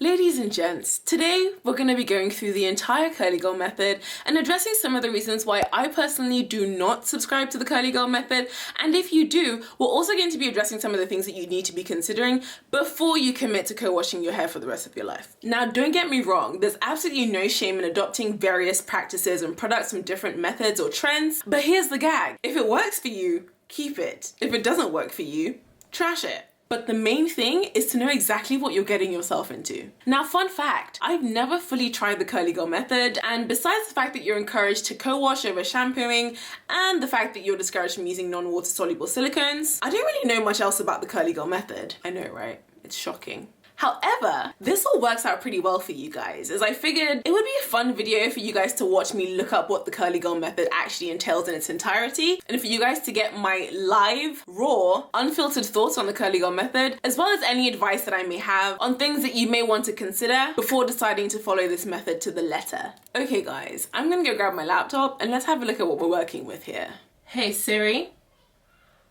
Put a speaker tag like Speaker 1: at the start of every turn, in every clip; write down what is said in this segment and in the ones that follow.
Speaker 1: Ladies and gents, today we're going to be going through the entire curly girl method and addressing some of the reasons why I personally do not subscribe to the curly girl method, and if you do, we're also going to be addressing some of the things that you need to be considering before you commit to co-washing your hair for the rest of your life. Now, don't get me wrong, there's absolutely no shame in adopting various practices and products from different methods or trends, but here's the gag. If it works for you, keep it. If it doesn't work for you, trash it. But the main thing is to know exactly what you're getting yourself into. Now, fun fact, I've never fully tried the curly girl method, and besides the fact that you're encouraged to co-wash over shampooing and the fact that you're discouraged from using non-water soluble silicones, I don't really know much else about the curly girl method. I know, right? It's shocking. However, this all works out pretty well for you guys, as I figured it would be a fun video for you guys to watch me look up what the curly girl method actually entails in its entirety, and for you guys to get my live, raw, unfiltered thoughts on the curly girl method, as well as any advice that I may have on things that you may want to consider before deciding to follow this method to the letter. Okay guys, I'm gonna go grab my laptop and let's have a look at what we're working with here. Hey Siri,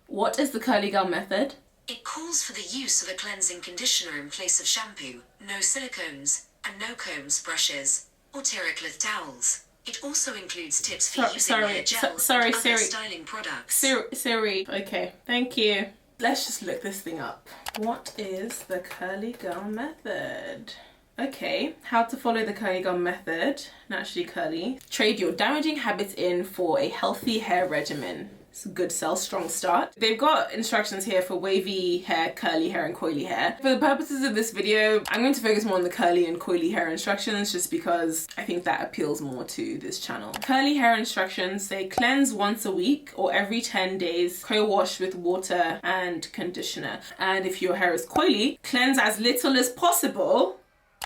Speaker 1: what is the curly girl method?
Speaker 2: It calls for the use of a cleansing conditioner in place of shampoo, no silicones, and no combs, brushes, or terracloth towels. It also includes tips for using hair gel and other styling products.
Speaker 1: Siri, okay, thank you. Let's just look this thing up. What is the curly girl method? Okay, how to follow the curly girl method, naturally curly. Trade your damaging habits in for a healthy hair regimen. It's a good sell, strong start. They've got instructions here for wavy hair, curly hair, and coily hair. For the purposes of this video, I'm going to focus more on the curly and coily hair instructions just because I think that appeals more to this channel. Curly hair instructions say cleanse once a week or every 10 days, co-wash with water and conditioner. And if your hair is coily, cleanse as little as possible.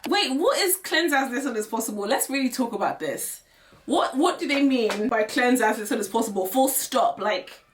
Speaker 1: Wait, what is cleanse as little as possible? Let's really talk about this. What do they mean by cleanse as little as possible? Full stop. Like,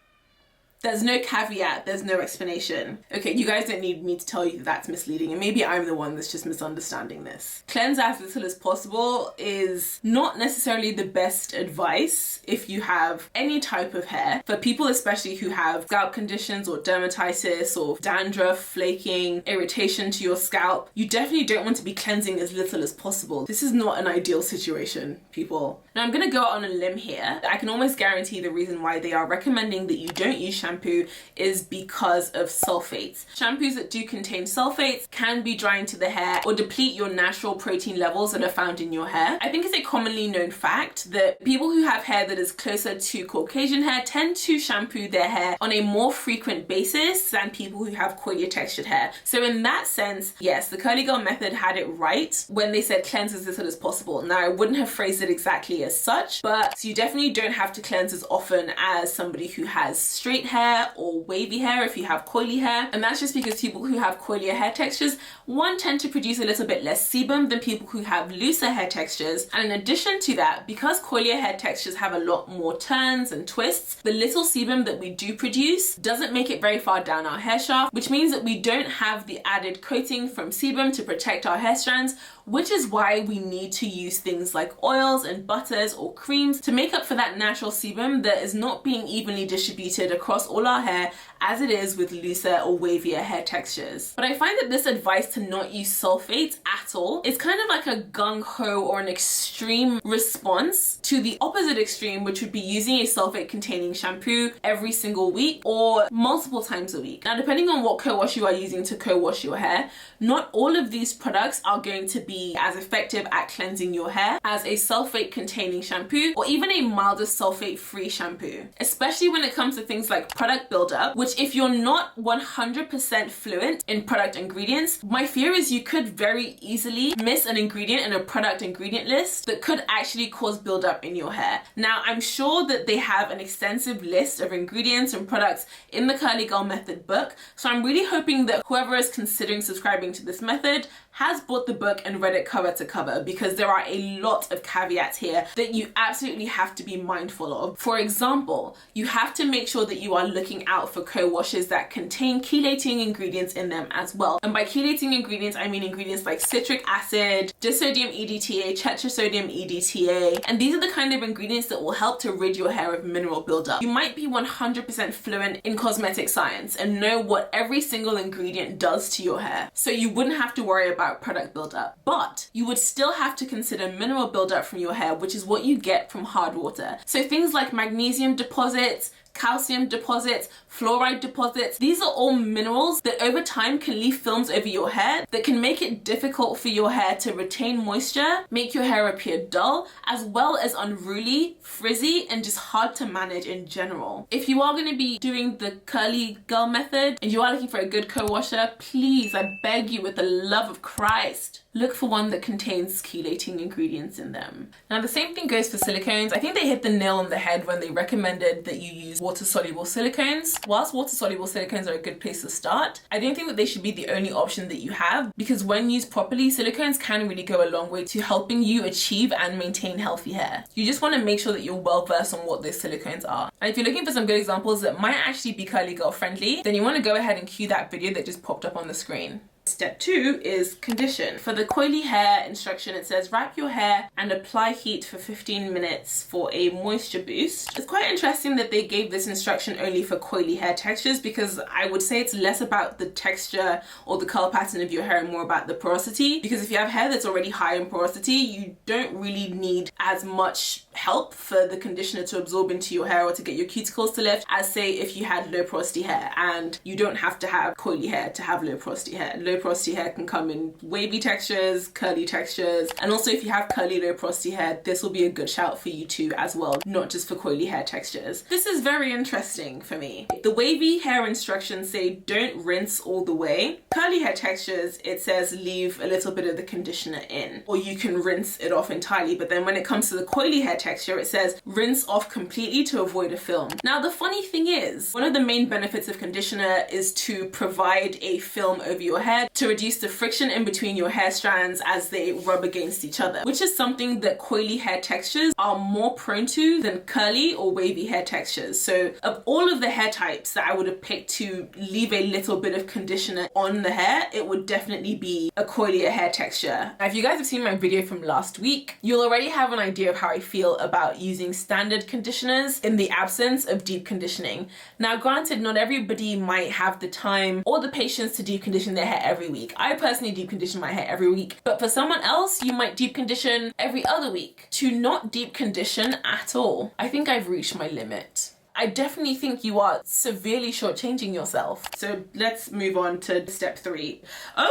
Speaker 1: there's no caveat, there's no explanation. Okay, you guys don't need me to tell you that that's misleading, and maybe I'm the one that's just misunderstanding this. Cleanse as little as possible is not necessarily the best advice if you have any type of hair. For people especially who have scalp conditions or dermatitis or dandruff, flaking, irritation to your scalp, you definitely don't want to be cleansing as little as possible. This is not an ideal situation, people. Now I'm gonna go out on a limb here. I can almost guarantee the reason why they are recommending that you don't use shampoo is because of sulfates. Shampoos that do contain sulfates can be drying to the hair or deplete your natural protein levels that are found in your hair. I think it's a commonly known fact that people who have hair that is closer to Caucasian hair tend to shampoo their hair on a more frequent basis than people who have coilier textured hair. So in that sense, yes, the curly girl method had it right when they said cleanse as little as possible. Now I wouldn't have phrased it exactly as such, but you definitely don't have to cleanse as often as somebody who has straight hair or wavy hair if you have coily hair. And that's just because people who have coilier hair textures, one, tend to produce a little bit less sebum than people who have looser hair textures. And in addition to that, because coilier hair textures have a lot more turns and twists, the little sebum that we do produce doesn't make it very far down our hair shaft, which means that we don't have the added coating from sebum to protect our hair strands, which is why we need to use things like oils and butters or creams to make up for that natural sebum that is not being evenly distributed across all our hair as it is with looser or wavier hair textures. But I find that this advice to not use sulfates at all is kind of like a gung-ho or an extreme response to the opposite extreme, which would be using a sulfate containing shampoo every single week or multiple times a week. Now, depending on what co-wash you are using to co-wash your hair, not all of these products are going to be as effective at cleansing your hair as a sulfate containing shampoo or even a milder sulfate free shampoo, especially when it comes to things like product buildup, which if you're not 100% fluent in product ingredients, my fear is you could very easily miss an ingredient in a product ingredient list that could actually cause buildup in your hair. Now, I'm sure that they have an extensive list of ingredients and products in the Curly Girl Method book, so I'm really hoping that whoever is considering subscribing to this method has bought the book and read it cover to cover, because there are a lot of caveats here that you absolutely have to be mindful of. For example, you have to make sure that you are looking out for co-washes that contain chelating ingredients in them as well. And by chelating ingredients, I mean ingredients like citric acid, disodium EDTA, tetrasodium EDTA, and these are the kind of ingredients that will help to rid your hair of mineral buildup. You might be 100% fluent in cosmetic science and know what every single ingredient does to your hair, so you wouldn't have to worry about product buildup. But you would still have to consider mineral buildup from your hair, which is what you get from hard water. So things like magnesium deposits, calcium deposits, fluoride deposits, these are all minerals that over time can leave films over your hair that can make it difficult for your hair to retain moisture, make your hair appear dull, as well as unruly, frizzy, and just hard to manage in general. If you are going to be doing the curly girl method and you are looking for a good co-washer, please, I beg you with the love of Christ, look for one that contains chelating ingredients in them. Now the same thing goes for silicones. I think they hit the nail on the head when they recommended that you use water-soluble silicones. Whilst water-soluble silicones are a good place to start, I don't think that they should be the only option that you have, because when used properly, silicones can really go a long way to helping you achieve and maintain healthy hair. You just want to make sure that you're well versed on what those silicones are. And if you're looking for some good examples that might actually be curly girl friendly, then you want to go ahead and cue that video that just popped up on the screen. Step 2 is condition. For the coily hair instruction, it says wrap your hair and apply heat for 15 minutes for a moisture boost. It's quite interesting that they gave this instruction only for coily hair textures, because I would say it's less about the texture or the curl pattern of your hair and more about the porosity, because if you have hair that's already high in porosity, you don't really need as much help for the conditioner to absorb into your hair or to get your cuticles to lift as, say, if you had low porosity hair. And you don't have to have coily hair to have low porosity hair. Low porosity hair can come in wavy textures, curly textures, and also if you have curly low porosity hair, this will be a good shout for you too as well, not just for coily hair textures. This is very interesting for me. The wavy hair instructions say don't rinse all the way. Curly hair textures, it says leave a little bit of the conditioner in, or you can rinse it off entirely. But then when it comes to the coily hair texture, it says rinse off completely to avoid a film. Now the funny thing is, one of the main benefits of conditioner is to provide a film over your hair to reduce the friction in between your hair strands as they rub against each other, which is something that coily hair textures are more prone to than curly or wavy hair textures. So of all of the hair types that I would have picked to leave a little bit of conditioner on the hair, it would definitely be a coilier hair texture. Now, if you guys have seen my video from last week, you'll already have an idea of how I feel about using standard conditioners in the absence of deep conditioning. Now granted, not everybody might have the time or the patience to deep condition their hair every week. I personally deep condition my hair every week, but for someone else, you might deep condition every other week. To not deep condition at all, I think I've reached my limit. I definitely think you are severely shortchanging yourself. So let's move on to step 3.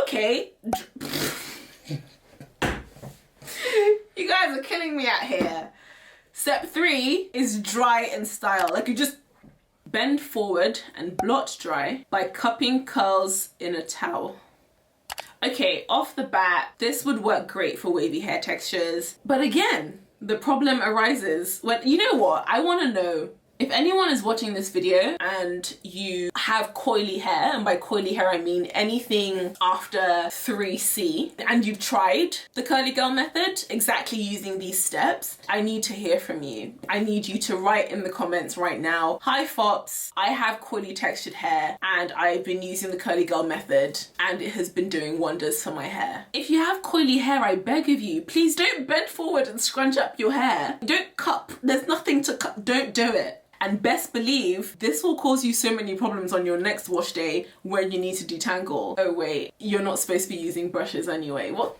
Speaker 1: Okay. You guys are killing me out here. Step 3 is dry and style. Like, you just bend forward and blot dry by cupping curls in a towel. Okay, off the bat, this would work great for wavy hair textures. But again, the problem arises when, you know what, I want to know, if anyone is watching this video and you have coily hair, and by coily hair I mean anything after 3C, and you've tried the curly girl method exactly using these steps, I need to hear from you. I need you to write in the comments right now, hi Fops, I have coily textured hair and I've been using the curly girl method and it has been doing wonders for my hair. If you have coily hair, I beg of you, please don't bend forward and scrunch up your hair. Don't cup, there's nothing to cup, don't do it. And best believe, this will cause you so many problems on your next wash day when you need to detangle. Oh wait, you're not supposed to be using brushes anyway. What?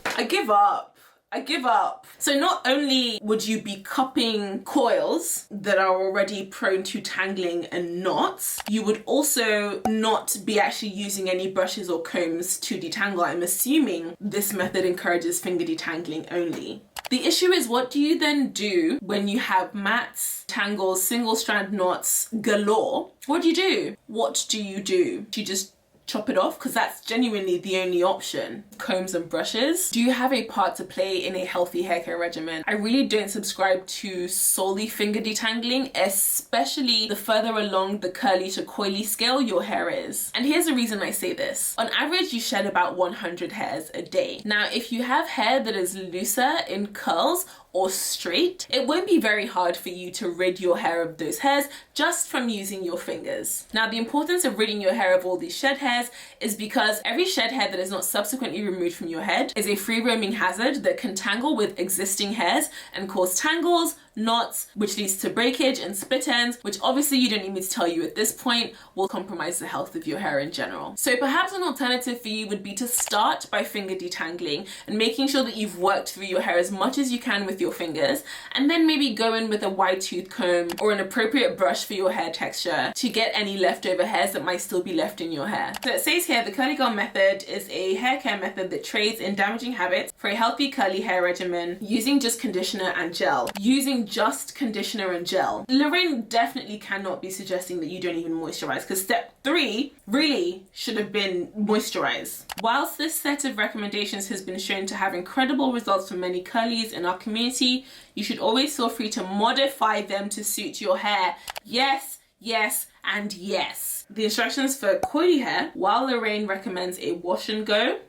Speaker 1: I give up. I give up. So not only would you be cupping coils that are already prone to tangling and knots, you would also not be actually using any brushes or combs to detangle. I'm assuming this method encourages finger detangling only. The issue is, what do you then do when you have mats, tangles, single strand knots galore? What do you do? What do you do? Do you just chop it off? Because that's genuinely the only option. Combs and brushes. Do you have a part to play in a healthy hair care regimen? I really don't subscribe to solely finger detangling, especially the further along the curly to coily scale your hair is. And here's the reason I say this. On average, you shed about 100 hairs a day. Now, if you have hair that is looser in curls, or straight, it won't be very hard for you to rid your hair of those hairs just from using your fingers. Now, the importance of ridding your hair of all these shed hairs is because every shed hair that is not subsequently removed from your head is a free roaming hazard that can tangle with existing hairs and cause tangles, knots, which leads to breakage and split ends, which obviously you don't need me to tell you at this point will compromise the health of your hair in general. So perhaps an alternative for you would be to start by finger detangling and making sure that you've worked through your hair as much as you can with your fingers, and then maybe go in with a wide tooth comb or an appropriate brush for your hair texture to get any leftover hairs that might still be left in your hair. So it says here, the Curly Girl method is a hair care method that trades in damaging habits for a healthy curly hair regimen using just conditioner and gel. Using just conditioner and gel. Lorraine definitely cannot be suggesting that you don't even moisturize, because step 3 really should have been moisturize. Whilst this set of recommendations has been shown to have incredible results for many curlies in our community, you should always feel free to modify them to suit your hair. Yes, yes, and yes. The instructions for coily hair, while Lorraine recommends a wash and go,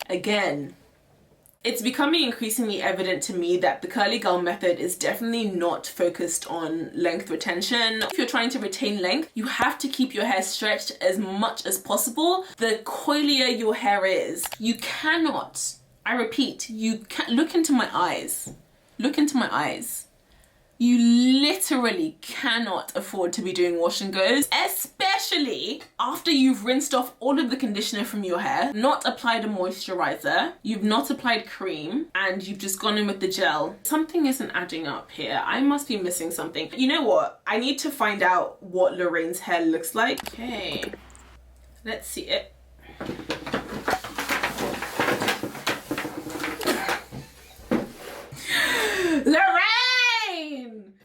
Speaker 1: again, it's becoming increasingly evident to me that the Curly Girl method is definitely not focused on length retention. If you're trying to retain length, you have to keep your hair stretched as much as possible. The coilier your hair is, you cannot, I repeat, you can't, look into my eyes. Look into my eyes. You literally cannot afford to be doing wash and goes, especially after you've rinsed off all of the conditioner from your hair, not applied a moisturizer, you've not applied cream, and you've just gone in with the gel. Something isn't adding up here. I must be missing something. You know what? I need to find out what Lorraine's hair looks like. Okay, let's see it. Lorraine!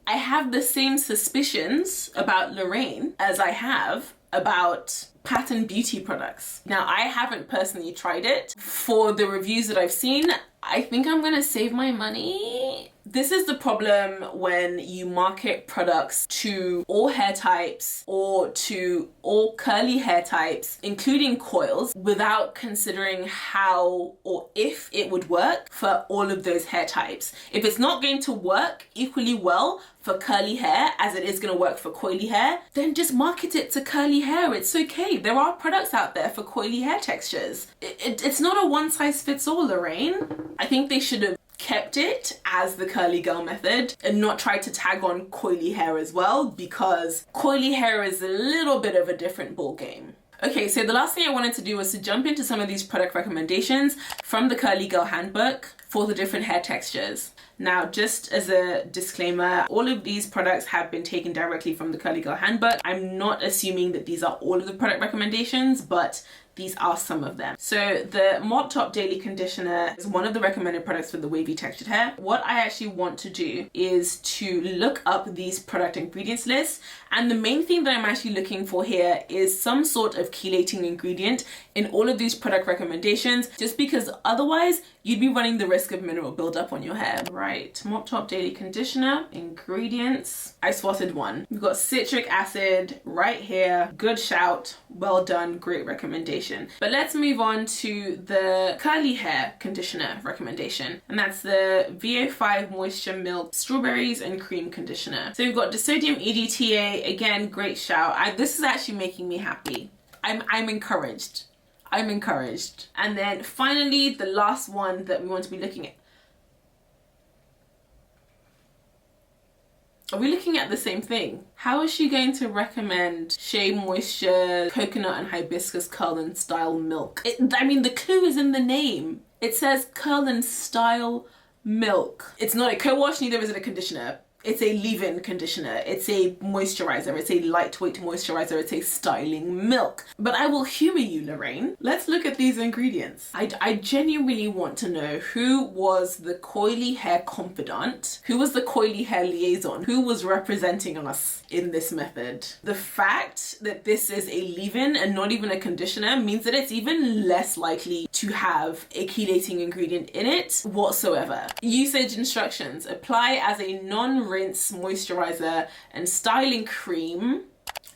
Speaker 1: I have the same suspicions about Lorraine as I have about Pattern Beauty products. Now, I haven't personally tried it. For the reviews that I've seen, I think I'm gonna save my money. This is the problem when you market products to all hair types or to all curly hair types, including coils, without considering how or if it would work for all of those hair types. If it's not going to work equally well for curly hair as it is going to work for coily hair, then just market it to curly hair. It's okay. There are products out there for coily hair textures. It's not a one size fits all, Lorraine. I think they should have kept it as the Curly Girl method and not tried to tag on coily hair as well, because coily hair is a little bit of a different ball game. Okay, so the last thing I wanted to do was to jump into some of these product recommendations from the Curly Girl handbook for the different hair textures. Now, just as a disclaimer, all of these products have been taken directly from the Curly Girl handbook. I'm not assuming that these are all of the product recommendations, but these are some of them. So the Mop Top Daily Conditioner is one of the recommended products for the wavy textured hair. What I actually want to do is to look up these product ingredients lists, and the main thing that I'm actually looking for here is some sort of chelating ingredient in all of these product recommendations, just because otherwise you'd be running the risk of mineral buildup on your hair. Right, Mop Top Daily Conditioner, ingredients. I spotted one. We've got citric acid right here. Good shout, well done, great recommendation. But let's move on to the curly hair conditioner recommendation, and that's the VO5 Moisture Milk Strawberries and Cream Conditioner. So we've got disodium EDTA, again, great shout. This is actually making me happy. I'm encouraged. I'm encouraged. And then finally, the last one that we want to be looking at. Are we looking at the same thing? How is she going to recommend Shea Moisture, Coconut and Hibiscus Curl and Style Milk? I mean, the clue is in the name. It says Curl and Style Milk. It's not a co-wash, neither is it a conditioner. It's a leave-in conditioner, it's a moisturizer, it's a lightweight moisturizer, it's a styling milk. But I will humor you, Lorraine. Let's look at these ingredients. I genuinely want to know who was the coily hair confidant, who was the coily hair liaison, who was representing us in this method. The fact that this is a leave-in and not even a conditioner means that it's even less likely to have a chelating ingredient in it whatsoever. Usage instructions: apply as a non-rinse moisturizer and styling cream.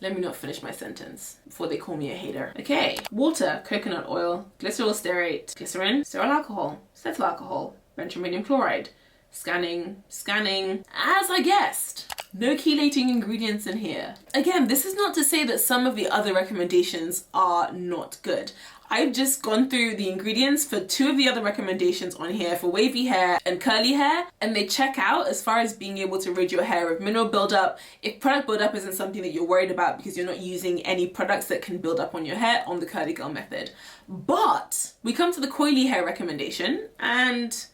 Speaker 1: Let me not finish my sentence before they call me a hater. Okay, water, coconut oil, glycerol stearate, glycerin, sterile alcohol, cetyl alcohol, bentaminium chloride, Scanning, scanning. As I guessed, no chelating ingredients in here. Again, this is not to say that some of the other recommendations are not good. I've just gone through the ingredients for 2 of the other recommendations on here for wavy hair and curly hair, and they check out as far as being able to rid your hair of mineral buildup. If product buildup isn't something that you're worried about because you're not using any products that can build up on your hair on the curly girl method. But we come to the coily hair recommendation, and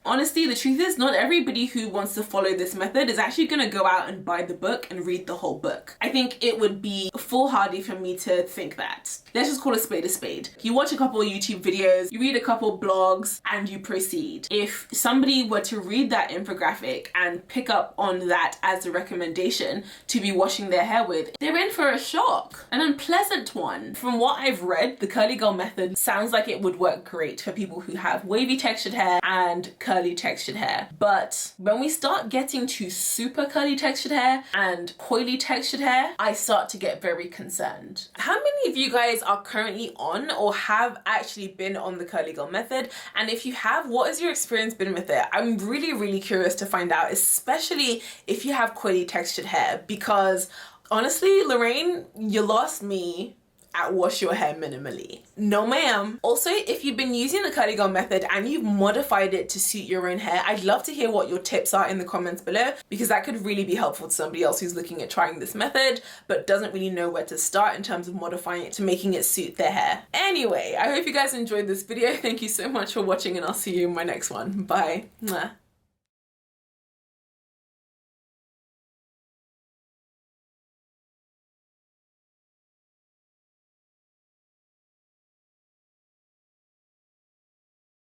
Speaker 1: honestly, the truth is not everybody who wants to follow this method is actually going to go out and buy the book and read the whole book. I think it would be foolhardy for me to think that. Let's just call a spade a spade. You watch a couple of YouTube videos, you read a couple blogs, and you proceed. If somebody were to read that infographic and pick up on that as a recommendation to be washing their hair with, they're in for a shock, an unpleasant one. From what I've read, the curly girl method sounds like it would work great for people who have wavy textured hair and curly textured hair. But when we start getting to super curly textured hair and coily textured hair, I start to get very concerned. How many of you guys are currently on or have actually been on the curly girl method? And if you have, what has your experience been with it? I'm really curious to find out, especially if you have coily textured hair, because honestly, Lorraine, you lost me at wash your hair minimally. No ma'am. Also, if you've been using the curly girl method and you've modified it to suit your own hair, I'd love to hear what your tips are in the comments below, because that could really be helpful to somebody else who's looking at trying this method but doesn't really know where to start in terms of modifying it to making it suit their hair. Anyway, I hope you guys enjoyed this video. Thank you so much for watching, and I'll see you in my next one. Bye. Mwah.